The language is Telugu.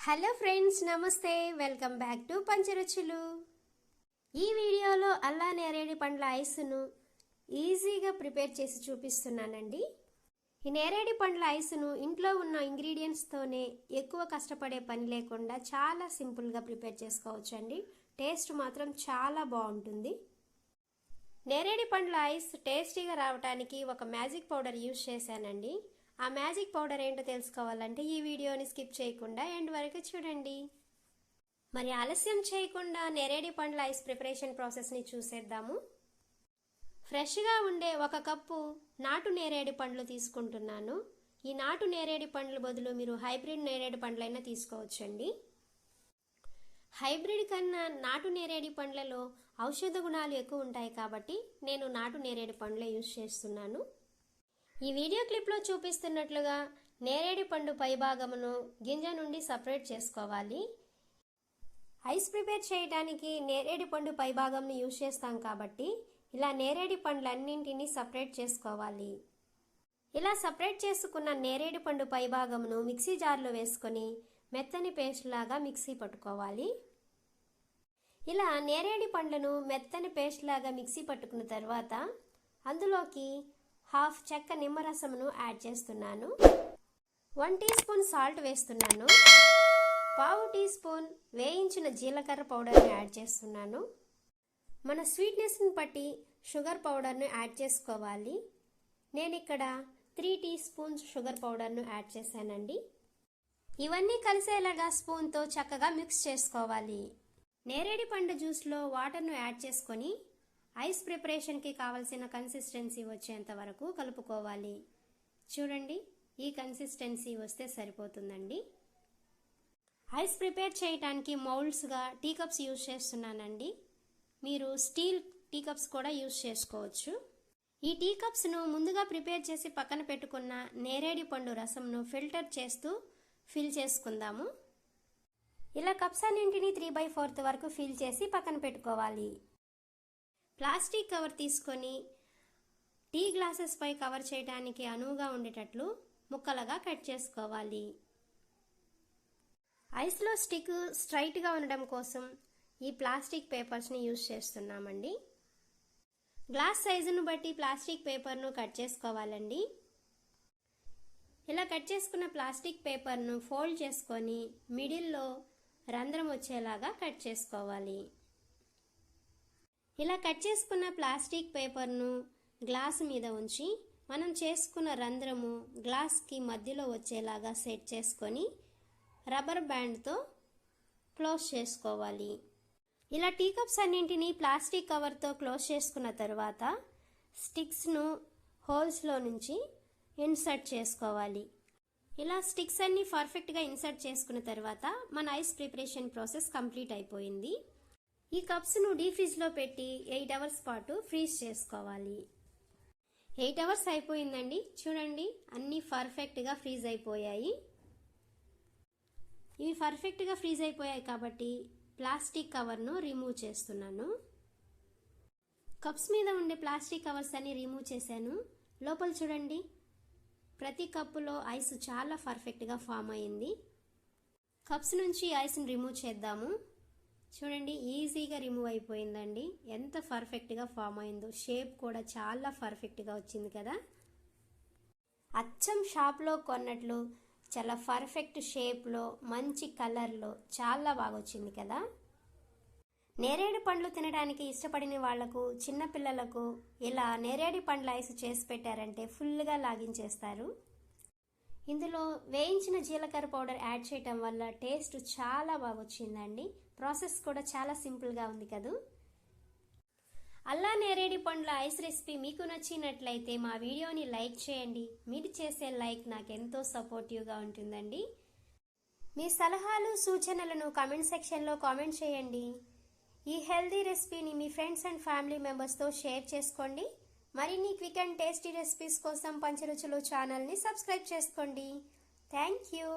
హలో ఫ్రెండ్స్, నమస్తే. Welcome back to Pancharuchulu. ఈ వీడియోలో అల్లా నేరేడి పండ్ల ఐస్ను ఈజీగా ప్రిపేర్ చేసి చూపిస్తున్నానండి. ఈ నేరేడి పండ్ల ఐస్ను ఇంట్లో ఉన్న ఇంగ్రీడియంట్స్తోనే ఎక్కువ కష్టపడే పని లేకుండా చాలా సింపుల్గా ప్రిపేర్ చేసుకోవచ్చు అండి. టేస్ట్ మాత్రం చాలా బాగుంటుంది. నేరేడి పండ్ల ఐస్ టేస్టీగా రావడానికి ఒక మ్యాజిక్ పౌడర్ యూజ్ చేశానండి. ఆ మ్యాజిక్ పౌడర్ ఏంటో తెలుసుకోవాలంటే ఈ వీడియోని స్కిప్ చేయకుండా ఎండ్ వరకు చూడండి. మరి ఆలస్యం చేయకుండా నేరేడి పండ్ల ఐస్ ప్రిపరేషన్ ప్రాసెస్ని చూసేద్దాము. ఫ్రెష్గా ఉండే 1 కప్పు నాటు నేరేడి పండ్లు తీసుకుంటున్నాను. ఈ నాటు నేరేడి పండ్ల బదులు మీరు హైబ్రిడ్ నేరేడి పండ్లైనా తీసుకోవచ్చండి. హైబ్రిడ్ కన్నా నాటు నేరేడి పండ్లలో ఔషధ గుణాలు ఎక్కువ ఉంటాయి కాబట్టి నేను నాటు నేరేడి పండ్లే యూజ్ చేస్తున్నాను. ఈ వీడియో క్లిప్లో చూపిస్తున్నట్లుగా నేరేడి పండు పైభాగమును గింజ నుండి సపరేట్ చేసుకోవాలి. ఐస్ ప్రిపేర్ చేయడానికి నేరేడి పండు పైభాగంను యూజ్ చేస్తాం కాబట్టి ఇలా నేరేడి పండ్లన్నింటినీ సపరేట్ చేసుకోవాలి. ఇలా సపరేట్ చేసుకున్న నేరేడి పండు పైభాగమును మిక్సీ జార్లో వేసుకొని మెత్తని పేస్ట్ లాగా మిక్సీ పట్టుకోవాలి. ఇలా నేరేడి పండ్లను మెత్తని పేస్ట్ లాగా మిక్సీ పట్టుకున్న తర్వాత అందులోకి హాఫ్ చెక్క నిమ్మరసమును యాడ్ చేస్తున్నాను. 1 టీ స్పూన్ సాల్ట్ వేస్తున్నాను. పావు టీ స్పూన్ వేయించిన జీలకర్ర పౌడర్ని యాడ్ చేస్తున్నాను. మన స్వీట్నెస్ని బట్టి షుగర్ పౌడర్ను యాడ్ చేసుకోవాలి. నేను ఇక్కడ 3 టీ స్పూన్స్ షుగర్ పౌడర్ను యాడ్ చేశానండి. ఇవన్నీ కలిసేలాగా స్పూన్తో చక్కగా మిక్స్ చేసుకోవాలి. నేరేడి పండు జ్యూస్లో వాటర్ను యాడ్ చేసుకొని ఐస్ ప్రిపరేషన్కి కావలసిన కన్సిస్టెన్సీ వచ్చేంత వరకు కలుపుకోవాలి. చూడండి, ఈ కన్సిస్టెన్సీ వస్తే సరిపోతుందండి. ఐస్ ప్రిపేర్ చేయడానికి మౌల్డ్స్గా టీ కప్స్ యూజ్ చేస్తున్నానండి. మీరు స్టీల్ టీ కప్స్ కూడా యూజ్ చేసుకోవచ్చు. ఈ టీ కప్స్ను ముందుగా ప్రిపేర్ చేసి పక్కన పెట్టుకున్న నేరేడి పండు రసంను ఫిల్టర్ చేస్తూ ఫిల్ చేసుకుందాము. ఇలా కప్స్ అన్నింటినీ 3/4 వరకు ఫిల్ చేసి పక్కన పెట్టుకోవాలి. ప్లాస్టిక్ కవర్ తీసుకొని టీ గ్లాసెస్ పై కవర్ చేయడానికి అనువుగా ఉండేటట్లు ముక్కలుగా కట్ చేసుకోవాలి. ఐస్లో స్టిక్ స్ట్రైట్గా ఉండడం కోసం ఈ ప్లాస్టిక్ పేపర్స్ని యూజ్ చేస్తున్నామండి. గ్లాస్ సైజును బట్టి ప్లాస్టిక్ పేపర్ను కట్ చేసుకోవాలండి. ఇలా కట్ చేసుకున్న ప్లాస్టిక్ పేపర్ను ఫోల్డ్ చేసుకొని మిడిల్లో రంధ్రం వచ్చేలాగా కట్ చేసుకోవాలి. ఇలా కట్ చేసుకున్న ప్లాస్టిక్ పేపర్ను గ్లాస్ మీద ఉంచి మనం చేసుకున్న రంధ్రము గ్లాస్కి మధ్యలో వచ్చేలాగా సెట్ చేసుకొని రబ్బర్ బ్యాండ్తో క్లోజ్ చేసుకోవాలి. ఇలా టీ కప్స్ అన్నింటినీ ప్లాస్టిక్ కవర్తో క్లోజ్ చేసుకున్న తర్వాత స్టిక్స్ను హోల్స్లో నుంచి ఇన్సర్ట్ చేసుకోవాలి. ఇలా స్టిక్స్ అన్ని పర్ఫెక్ట్గా ఇన్సర్ట్ చేసుకున్న తర్వాత మన ఐస్ ప్రిపరేషన్ ప్రాసెస్ కంప్లీట్ అయిపోయింది. ఈ కప్స్ను డీప్ ఫ్రిడ్జ్లో పెట్టి 8 అవర్స్ పాటు ఫ్రీజ్ చేసుకోవాలి. 8 అవర్స్ అయిపోయిందండి. చూడండి, అన్నీ పర్ఫెక్ట్గా ఫ్రీజ్ అయిపోయాయి. ఇవి పర్ఫెక్ట్గా ఫ్రీజ్ అయిపోయాయి కాబట్టి ప్లాస్టిక్ కవర్ను రిమూవ్ చేస్తున్నాను. కప్స్ మీద ఉండే ప్లాస్టిక్ కవర్స్ అన్ని రిమూవ్ చేశాను. లోపల చూడండి, ప్రతి కప్పులో ఐస్ చాలా పర్ఫెక్ట్గా ఫామ్ అయింది. కప్స్ నుంచి ఐస్ని రిమూవ్ చేద్దాము. చూడండి, ఈజీగా రిమూవ్ అయిపోయిందండి. ఎంత పర్ఫెక్ట్గా ఫామ్ అయిందో. షేప్ కూడా చాలా పర్ఫెక్ట్గా వచ్చింది కదా. అచ్చం షాప్లో కొన్నట్లు చాలా పర్ఫెక్ట్ షేప్లో మంచి కలర్లో చాలా బాగా వచ్చింది కదా. నేరేడు పండ్లు తినడానికి ఇష్టపడిన వాళ్లకు, చిన్నపిల్లలకు ఇలా నేరేడు పండ్ల ఐస్ చేసి పెట్టారంటే ఫుల్గా లాగించేస్తారు. ఇందులో వేయించిన జీలకర్ర పౌడర్ యాడ్ చేయటం వల్ల టేస్ట్ చాలా బాగా వచ్చిందండి. ప్రాసెస్ కూడా చాలా సింపుల్గా ఉంది కదా. అల్లా నేరేడి పండ్ల ఐస్ రెసిపీ మీకు నచ్చినట్లయితే మా వీడియోని లైక్ చేయండి. మీరు చేసే లైక్ నాకెంతో సపోర్టివ్గా ఉంటుందండి. మీ సలహాలు, సూచనలను కామెంట్ సెక్షన్లో కామెంట్ చేయండి. ఈ హెల్దీ రెసిపీని మీ ఫ్రెండ్స్ అండ్ ఫ్యామిలీ మెంబర్స్తో షేర్ చేసుకోండి. మరిన్ని క్విక్ అండ్ టేస్టీ రెసిపీస్ కోసం పంచరుచులు ఛానల్ని సబ్స్క్రైబ్ చేసుకోండి. Thank you.